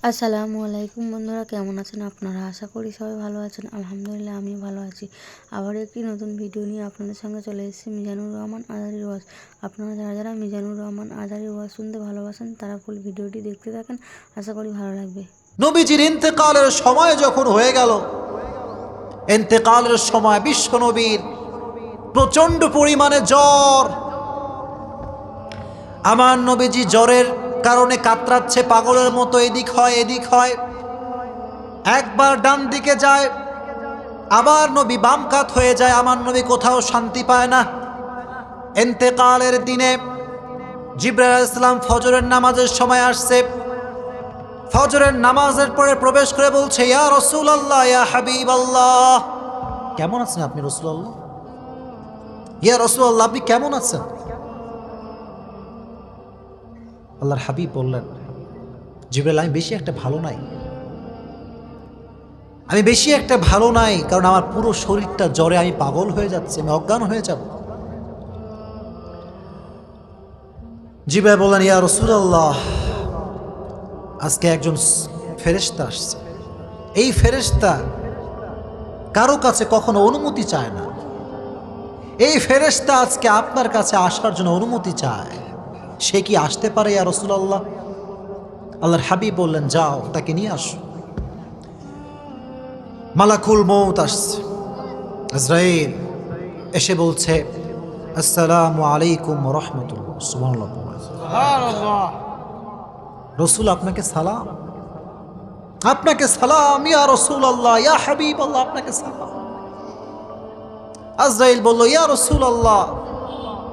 আসসালামু আলাইকুম বন্ধুরা, কেমন আছেন আপনারা? আশা করি সবাই ভালো আছেন। আলহামদুলিল্লাহ আমি ভালো আছি। আবার একটি নতুন ভিডিও নিয়ে আপনাদের সঙ্গে চলে এসেছি মিজানুর রহমান আজারির ওয়াজ। আপনারা যারা যারা মিজানুর রহমান আজারির ওয়াজ শুনতে ভালোবাসেন তারা ফুল ভিডিওটি দেখতে থাকেন, আশা করি ভালো লাগবে। নবীজির ইন্তেকালের সময় যখন হয়ে গেল, ইন্তেকালের সময় বিশ্ব নবীর প্রচন্ড পরিমাণে জ্বর। আমার নবীজি জ্বরের কারণে কাতরাচ্ছে, পাগলের মতো এদিক হয় এদিক হয়, একবার ডান দিকে যায়, আবার নবী বাম কাত হয়ে যায়। আমার নবী কোথাও শান্তি পায় না। ইন্তেকালের দিনে জিবরাইল আলাইহিস সালাম ফজরের নামাজের সময় আসছে। ফজরের নামাজের পরে প্রবেশ করে বলছে, ইয়া রাসূলুল্লাহ, ইয়া হাবিবাল্লাহ, কেমন আছেন আপনি রাসূলুল্লাহ? ইয়া রাসূলুল্লাহ, আপনি কেমন আছেন? আল্লাহর হাবিব বললেন, জিবরাইল, আমি বেশি একটা ভালো নাই, আমি বেশি একটা ভালো নাই, কারণ আমার পুরো শরীরটা জ্বরে আমি পাগল হয়ে যাচ্ছি, আমি অজ্ঞান হয়ে যাব। জিবরাইল বললেন, ইয়া রাসূলুল্লাহ, আজকে একজন ফেরেশতা আসছে। এই ফেরেশতা কারো কাছে কখনো অনুমতি চায় না। এই ফেরেশতা আজকে আপনার কাছে আসার জন্য অনুমতি চায়। সে কি আসতে পারে ইয়া রাসূলুল্লাহ? আল্লাহর হাবিব বললেন, যাও তাকে নিয়ে আসো। মালাকুল মউত আসছে, আজরাইল এসে বলছে, আসসালামু আলাইকুম ওয়া রাহমাতুল্লাহ। সুবহানাল্লাহ। রাসূল, আপনাকে সালাম, আপনাকে সালাম, ইয়া রাসূলুল্লাহ, ইয়া হাবিবাল্লাহ, আপনাকে সালাম। আজরাইল বলল, ইয়া রাসূলুল্লাহ,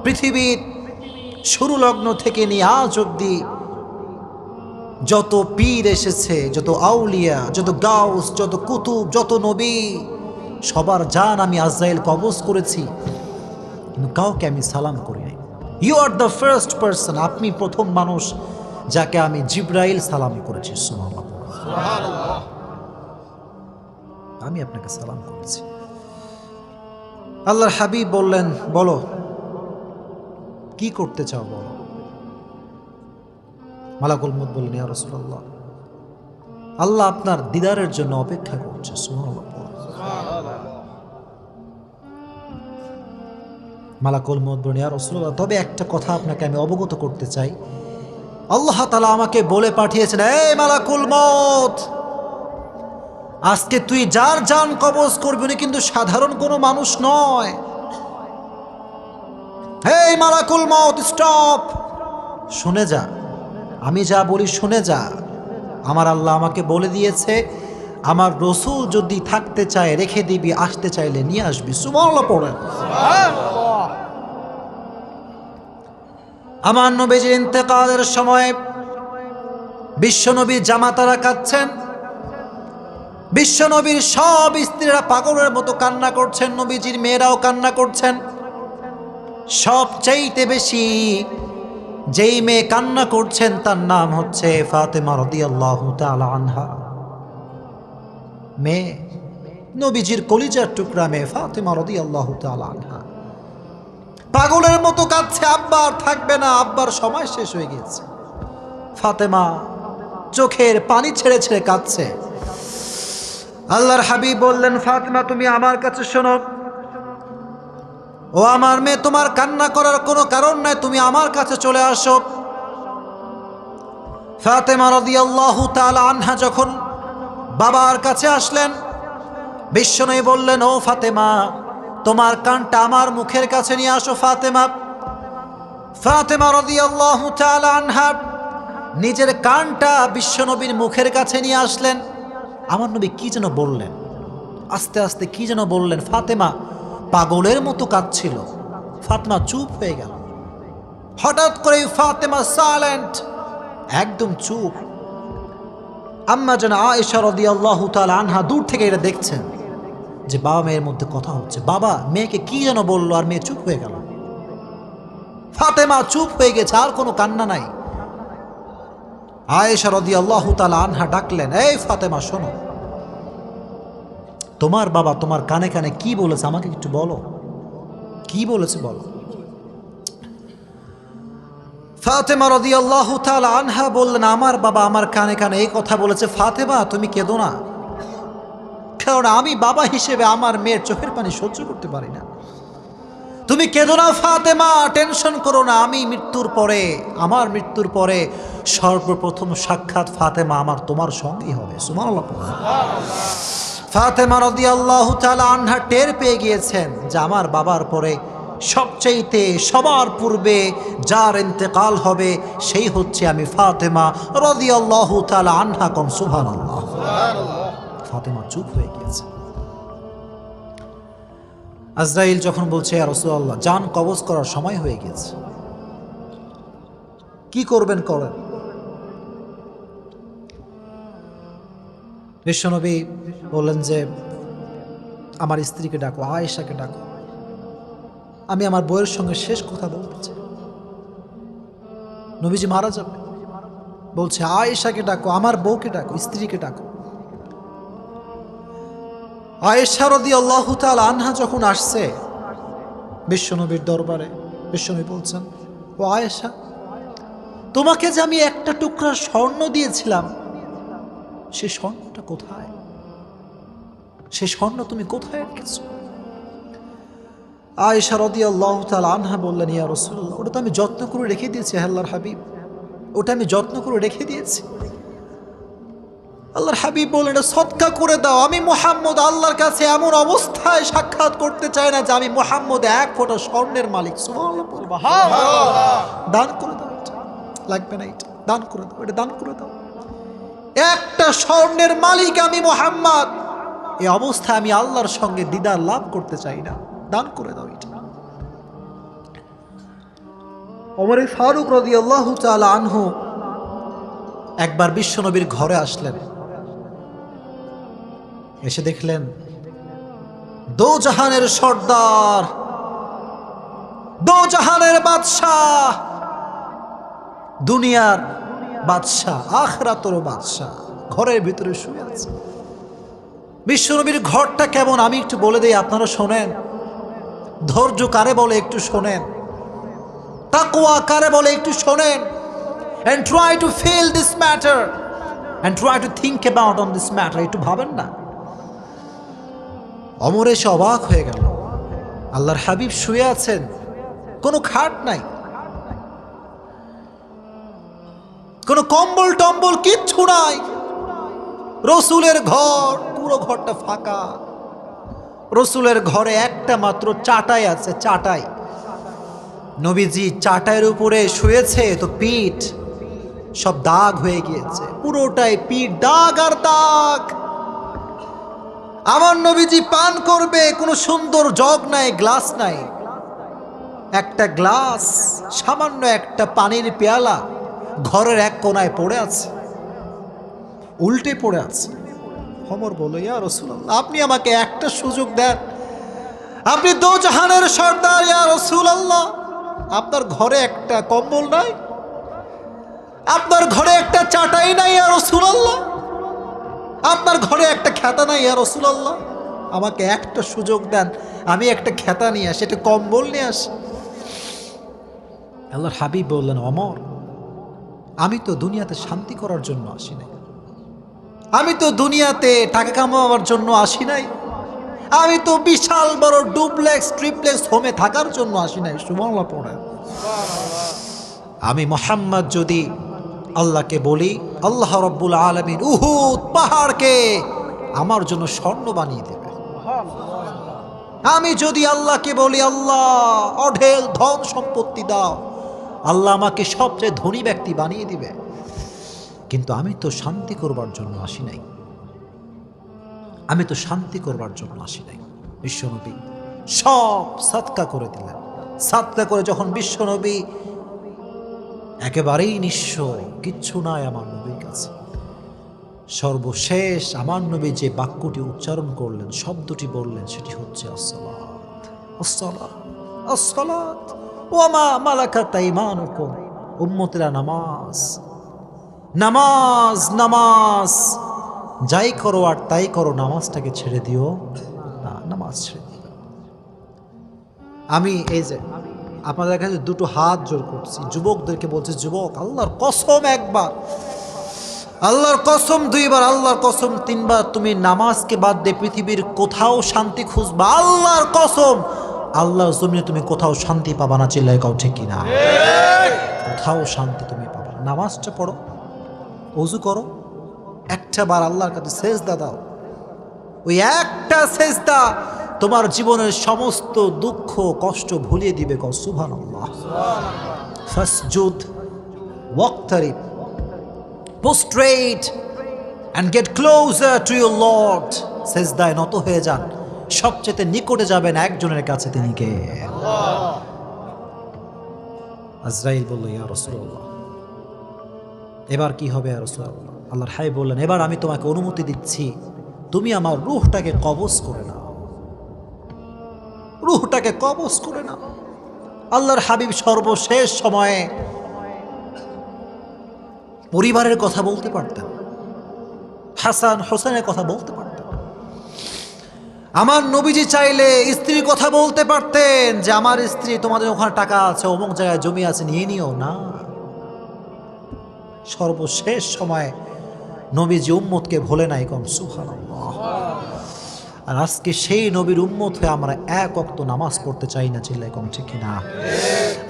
পৃথিবীর শুরু লগ্ন থেকে নিয়ে আজ অব্দি যত পীর এসেছে, যত আউলিয়া, যত গাউস, যত কুতুব, যত নবী, সবার জান আমি আজরাইল কবজ করেছি, কিন্তু কাউকে আমি সালাম করি নাই। You are the first person, আপনি প্রথম মানুষ যাকে আমি জিবরাইল সালাম করেছি। সুবহানাল্লাহ, আমি আপনাকে সালাম করেছি। আল্লাহর হাবিব বললেন, বলো কি করতে চাও বলো। মালাকুল মউত বললেন, ইয়া রাসূলুল্লাহ, আল্লাহ আপনার দিদারের জন্য অপেক্ষা করছে। সুবহানাল্লাহ। মালাকুল মউত বললেন, ইয়া রাসূলুল্লাহ, তবে একটা কথা আপনাকে আমি অবগত করতে চাই। আল্লাহ তাআলা আমাকে বলে পাঠিয়েছেন, এই মালাকুল মউত, আজকে তুই যার জান কবজ করবি উনি কিন্তু সাধারণ কোনো মানুষ নয়। হেই মালাকুল মউত, স্টপ, শুনে যা, আমি যা বলি শুনে যা। আমার আল্লাহ আমাকে বলে দিয়েছে, আমার রসুল যদি থাকতে চায় রেখে দিবি, আসতে চাইলে নিয়ে আসবি। সুবহানাল্লাহ পড়েন। আমার নবীজির ইন্তেকালের সময় বিশ্বনবীর জামাতারা কাঁদছেন, বিশ্বনবীর সব স্ত্রীরা পাগলের মতো কান্না করছেন, নবীজির মেয়েরাও কান্না করছেন। সবচাইতে বেশি যেই মেয়ে কান্না করছেন তার নাম হচ্ছে ফাতেমা রাদিয়াল্লাহু তাআলা আনহা। মেয়ে, নবীজির কলিজার টুকরা মেয়ে ফাতেমা রাদিয়াল্লাহু তাআলা আনহা পাগলের মতো কাঁদছে, আব্বা আর থাকবে না, আব্বার সময় শেষ হয়ে গেছে। ফাতেমা চোখের পানি ছেড়ে ছেড়ে কাঁদছে। আল্লাহর হাবিব বললেন, ফাতেমা তুমি আমার কাছে শোনো, ও আমার মেয়ে, তোমার কান্না করার কোনো কারণ নাই, তুমি আমার কাছে চলে আসো। ফাতেমা রাদিয়াল্লাহু তাআলা আনহা যখন বাবার কাছে আসলেন, বিশ্বনবী বললেন, ও ফাতেমা, তোমার কানটা আমার মুখের কাছে নিয়ে আসো। ফাতেমা ফাতেমা রাদিয়াল্লাহু তাআলা আনহা নিজের কানটা বিশ্বনবীর মুখের কাছে নিয়ে আসলেন। আমার নবী কি যেন বললেন, আস্তে আস্তে কি যেন বললেন। ফাতেমা পাগলের মতো কাঁদছিল। ফাতেমা চুপ হয়ে গেল। হঠাৎ করে ফাতেমা সাইলেন্ট, একদম চুপ। আম্মা জান আয়েশা রাদিয়াল্লাহু তাআলা আনহা দূর থেকে এটা দেখছেন যে বাবা মেয়ের মধ্যে কথা হচ্ছে। বাবা মেয়েকে কি যেন বললো আর মেয়ে চুপ হয়ে গেল। ফাতেমা চুপ হয়ে গেছে, আর কোনো কান্না নাই। আয়েশা রাদিয়াল্লাহু তাআলা আনহা ডাকলেন, এই ফাতেমা শোনো, তোমার বাবা তোমার কানে কানে কি বলেছে আমাকে একটু বলো, কি বলেছে বলো। ফাতেমা রাদিয়াল্লাহু তাআলা আনহা বললেন, আমার বাবা আমার কানে কানে এই কথা বলেছে, ফাতেমা তুমি কেঁদো না, কারণ আমি বাবা হিসেবে আমার মেয়ের চোখের পানি সহ্য করতে পারি না। তুমি কেঁদো না ফাতেমা, টেনশন করো না, আমি মৃত্যুর পরে, আমার মৃত্যুর পরে সর্বপ্রথম সাক্ষাৎ ফাতেমা আমার তোমার সঙ্গেই হবে। সুবহানাল্লাহ। ফাতেমা রাদিয়াল্লাহু তাআলা আনহা টের পেয়ে গিয়েছেন যে আমার বাবার পরে সবচাইতে সবার পূর্বে যার ইন্তেকাল হবে সেই হচ্ছে আমি ফাতেমা রাদিয়াল্লাহু তাআলা আনহা। কম সুবহানাল্লাহ। ফাতেমা চুপ হয়ে গিয়েছে। আজরাইল যখন বলছে, ইয়া রাসূলুল্লাহ, জান কবজ করার সময় হয়ে গেছে, কি করবেন করেন। বিশ্বনবী বললেন যে আমার স্ত্রীকে ডাকো, আয়েশাকে ডাকো, আমি আমার বউয়ের সঙ্গে শেষ কথা বলতে চাই। নবীজি মারা যাবে, বলছে আয়েশাকে ডাকো, আমার বউকে ডাকো, স্ত্রীকে ডাকো। আয়েশা রাদিয়াল্লাহু তাআলা আনহা যখন আসছে বিশ্বনবীর দরবারে, বিশ্বনবী বলছেন, ও আয়েশা, তোমাকে যে আমি একটা টুকরা স্বর্ণ দিয়েছিলাম, সে স্বর্ণটা কোথায়? সে স্বর্ণ তুমি কোথায় রেখেছো? আয়েশা রাদিয়াল্লাহু তাআলা আনহা বললেন, ইয়া রাসূলুল্লাহ, ওটা তো আমি যত্ন করে রেখে দিয়েছি আল্লাহর হাবিব, ওটা আমি যত্ন করে রেখে দিয়েছি। আল্লাহর হাবিব বললেন, সদকা করে দাও, আমি মুহাম্মদ আল্লাহর কাছে এমন অবস্থায় সাক্ষাৎ করতে চাই না যে আমি মুহাম্মদ এক ফোঁটা স্বর্ণের মালিক। সুবহানাল্লাহ। দান করে দাও, এটা লাগবে না, এটা দান করে দাও, এটা দান করে দাও। একটা স্বর্ণের মালিক আমি মুহাম্মদ, এই অবস্থায় আমি আল্লাহর সঙ্গে দিদার লাভ করতে চাই না, দান করে দাও এটা। ওমর ফারুক রাদিয়াল্লাহু তাআলা আনহু একবার বিশ্বনবীর ঘরে আসলেন, এসে দেখলেন দো জাহানের সর্দার, দো জাহানের বাদশাহ, দুনিয়ার বাদশাহ, আখিরাতের বাদশাহ ঘরের ভিতরে শুয়ে আছে। বিশ্বনবীর ঘরটা কেমন আমি একটু বলে দেই, আপনারা শোনেন। ধৈর্য কারে বলে একটু শোনেন, তাকওয়া কারে বলে একটু শোনেন, and try to feel this matter and try to think about on this matter. একটু ভাবেন না। ওমর এসে অবাক হয়ে গেল, আল্লাহর হাবিব শুয়ে আছেন, কোনো খাট নাই, কোনো কম্বল টম্বল কিচ্ছু নাই, রসুলের ঘর, পুরো ঘরটা ফাঁকা। রসুলের ঘরে একটা মাত্র চাটাই আছে, চাটাই। নবীজি চাটাইয়ের উপরে শুয়েছে, তো পিঠ সব দাগ হয়ে গিয়েছে, পুরোটাই পিঠ দাগ আর দাগ। আমার নবীজি পান করবে, কোনো সুন্দর জগ নাই, গ্লাস নাই, একটা গ্লাস, সামান্য একটা পানির পেয়ালা ঘরের এক কোনায় পড়ে আছে, উল্টে পড়ে আছে। ওমর বলল, ইয়া রাসূলুল্লাহ, আপনি আমাকে একটা সুযোগ দেন, আপনি দো জাহানের সর্দার, ইয়া রাসূলুল্লাহ, আপনার ঘরে একটা কম্বল নাই, আপনার ঘরে একটা চাটাই নাই, ইয়া রাসূলুল্লাহ, আপনার ঘরে একটা খেতা নাই, ইয়া রাসূলুল্লাহ, আমাকে একটা সুযোগ দেন, আমি একটা খেতা নিয়ে আসি, একটা কম্বল নিয়ে আসি। আল্লাহর হাবিব বললেন, ওমর, আমি তো দুনিয়াতে শান্তি করার জন্য আসি নাই, আমি তো দুনিয়াতে টাকা কামাবার জন্য আসি নাই, আমি তো বিশাল বড় ডুপ্লেক্স ট্রিপ্লেক্স হোমে থাকার জন্য আসি নাই। সুবহানাল্লাহ পড়ে। আমি মুহাম্মদ যদি আল্লাহকে বলি, আল্লাহ রাব্বুল আলামিন উহুদ পাহাড়কে আমার জন্য স্বর্ণ বানিয়ে দেবে। আমি যদি আল্লাহকে বলি, আল্লাহ অঢেল ধন সম্পত্তি দাও, আল্লাহ আমাকে সবচেয়ে ধনী ব্যক্তি বানিয়ে দিবে। কিন্তু আমি তো শান্তি করবার জন্য আসি নাই, আমি তো শান্তি করবার জন্য আসি নাই। বিশ্বনবী সব সাদকা করে দিলেন। সাদকা করে যখন বিশ্বনবী একেবারেই নিঃস্ব, কিচ্ছু নাই আমার নবীর কাছে, সর্বশেষ আমার নবী যে বাক্যটি উচ্চারণ করলেন, শব্দটি বললেন, সেটি হচ্ছে আসসালাত, আসসালাত, আসসালাত ওয়া মা মালাকাত আইমানুকুম। উম্মতেরা নামাজ, নামাজ, নামাজ, যাই করো আর তাই করো, নামাজটাকে ছেড়ে দিও না, নামাজ ছেড়ে দিও। আমি এই যে আপনাদের কাছে দুটো হাত জোর করছি, যুবকদেরকে বলছি, যুবক আল্লাহর কসম একবার, আল্লাহর কসম দুইবার, আল্লাহর কসম তিনবার তুমি নামাজকে বাদ দিয়ে পৃথিবীর কোথাও শান্তি খুঁজবা, আল্লাহর কসম আল্লাহর জমিনে তুমি কোথাও শান্তি পাবা না। চিল্লায় কাউ ঠিক কিনা? কোথাও শান্তি তুমি পাবা না। নামাজটা পড়ো, ওযু করো, একটা বার আল্লাহর কাছে সেজদা দাও। ওই একটা সেজদা তোমার জীবনের সমস্ত দুঃখ কষ্ট ভুলিয়ে দিবে। কও সুবহানাল্লাহ। ফাসজুদ ওয়াক্তারিব, prostrate and get closer to your Lord. সেজদায় নত হয়ে যান, সবচেয়ে নিকটে যাবেন একজনের কাছে, তিনি কে? আল্লাহ। আজরাইল বলল, ইয়া রাসূলুল্লাহ এবার কি হবে ইয়া রাসূলুল্লাহ? আল্লাহর হাবিব বললেন, এবার আমি তোমাকে অনুমতি দিচ্ছি, তুমি আমার রূহটাকে কবজ করে নাও, রূহটাকে কবজ করে নাও। আল্লাহর হাবিব সর্বশেষ সময়ে পরিবারের কথা বলতে পারতেন, হাসান হোসেনের কথা বলতে পারতেন। আমার নবীজি চাইলে স্ত্রীর কথা বলতে পারতেন যে আমার স্ত্রী, তোমাদের ওখানে টাকা আছে, অমুক জায়গায় জমি আছে, নিয়ে নিও না। সর্বশেষ সময় নবীজি উম্মতকে ভোলে নাই। কোন সুবহানাল্লাহ। আর আজকে সেই নবীর উম্মত হয়ে আমরা এক ওয়াক্ত নামাজ পড়তে চাই না। চিল্লায় কোন ঠিক কিনা?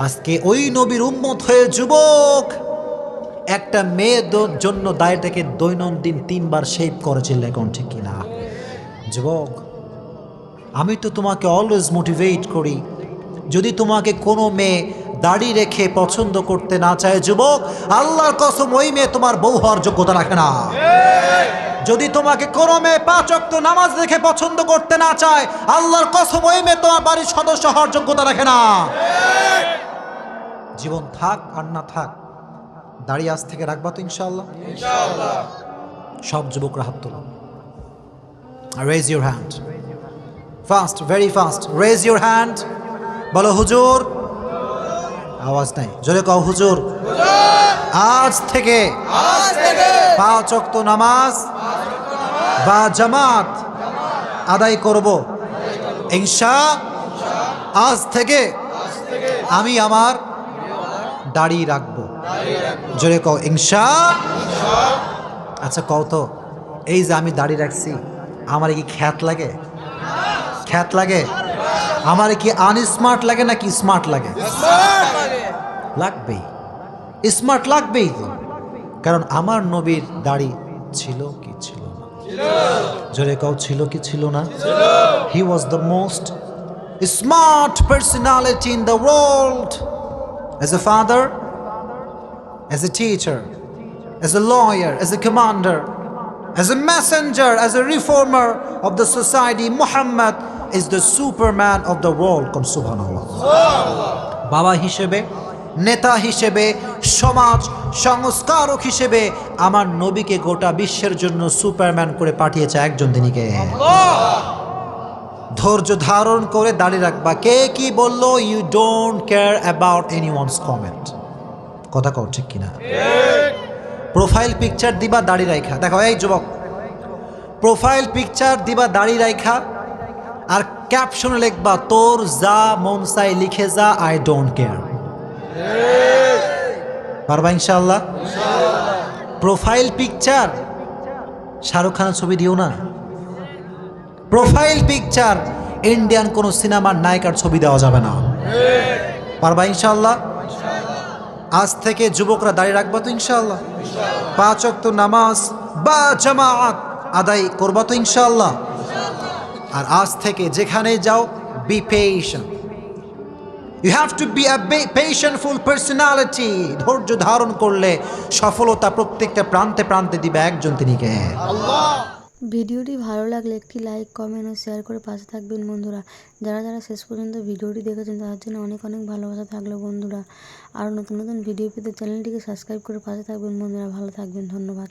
আজকে ওই নবীর উম্মত হয়ে যুবক একটা মেয়ের জন্য দায়টাকে দৈনন্দিন 3 বার শেভ করে। চিল্লায় কোন ঠিক কিনা? যুবক আমি তো তোমাকে অলওয়েজ মোটিভেট করি, যদি তোমাকে কোনো মেয়ে দাড়ি রেখে পছন্দ করতে না চায়, যুবক আল্লাহর কসম ওই মেয়ে তোমার বউ হওয়ার যোগ্যতা রাখে না। যদি তোমাকে কোনো মেয়ে 5 ওয়াক্ত নামাজ রেখে পছন্দ করতে না চায়, আল্লাহর কসম ওই মেয়ে তোমার বাড়ির সদস্য হওয়ার যোগ্যতা রাখে না। জীবন থাক আর না থাক, দাড়ি আজ থেকে রাখবা তো ইনশাআল্লাহ? ইনশাআল্লাহ। সব যুবকরা হাত তোলো। Raise your hand. Fast, very fast. Raise your hand. বলো হুজুর। আওয়াজ নাই, জোরে কও হুজুর। আজ থেকে 5 ওয়াক্ত নামাজ বা জামাত আদায় করব ইনশাআল্লাহ। আজ থেকে আমি আমার দাড়ি রাখবো। জোরে কও ইনশাআল্লাহ। আচ্ছা কও তো, এই যে আমি দাড়ি রাখছি, আমার কি খ্যাত লাগে? খ্যাত লাগে? আমার কি আনস্মার্ট লাগে নাকি স্মার্ট লাগে? লাগবেই, স্মার্ট লাগবেই তো, কারণ আমার নবীর দাড়ি ছিল কি ছিল না? জোরে কও ছিল কি ছিল না? He was the most smart personality in the world. As a father, as a teacher, as a lawyer, as a commander, as a messenger, as a reformer of the society, Muhammad is the superman of the world. Kon subhanallah. Baba হিসেবে, নেতা হিসেবে, সমাজ সংস্কারক হিসেবে আমার নবীকে গোটা বিশ্বের জন্য সুপারম্যান করে পাঠিয়েছে একজন, তিনি কে? ধৈর্য ধারণ করে দাঁড়িয়ে রাখবা। কে কি বললো, you don't care about anyone's comment. কথা কও ঠিক কিনা? প্রোফাইল পিকচার দিবা দাড়ি রাখা। দেখো এই যুবক, প্রোফাইল পিকচার দিবা দাড়ি রাখা, আর ক্যাপশনে লিখবা তোর যা মন চাই লিখে যা, আই ডোন্ট কেয়ার। পারবা ইনশাআল্লাহ? প্রোফাইল পিকচার শাহরুখ খানের ছবি দিও না। প্রোফাইল পিকচার ইন্ডিয়ান কোন সিনেমার নায়িকার ছবি দেওয়া যাবে না। পারবা ইনশাআল্লাহ? আজ থেকে যুবকরা দাঁড়িয়ে রাখবা তো ইনশাআল্লাহ? 5 ওয়াক্ত নামাজ বা জামাত আদায় করবা তো ইনশাআল্লাহ? আর আজ থেকে যেখানে যাও, be patient. You have to be a patientful personality. ধৈর্য ধারণ করলে সফলতা প্রত্যেকটা প্রান্তে প্রান্তে দিবে একজন, তিনি কে? আল্লাহ। ভিডিওটি ভালো লাগলে একটি লাইক, কমেন্ট ও শেয়ার করে পাশে থাকবেন বন্ধুরা। যারা যারা শেষ পর্যন্ত ভিডিওটি দেখেছেন তাদের জন্য অনেক অনেক ভালোবাসা থাকলো বন্ধুরা। আর নতুন নতুন ভিডিও পেতে চ্যানেলটিকে সাবস্ক্রাইব করে পাশে থাকবেন বন্ধুরা। ভালো থাকবেন, ধন্যবাদ।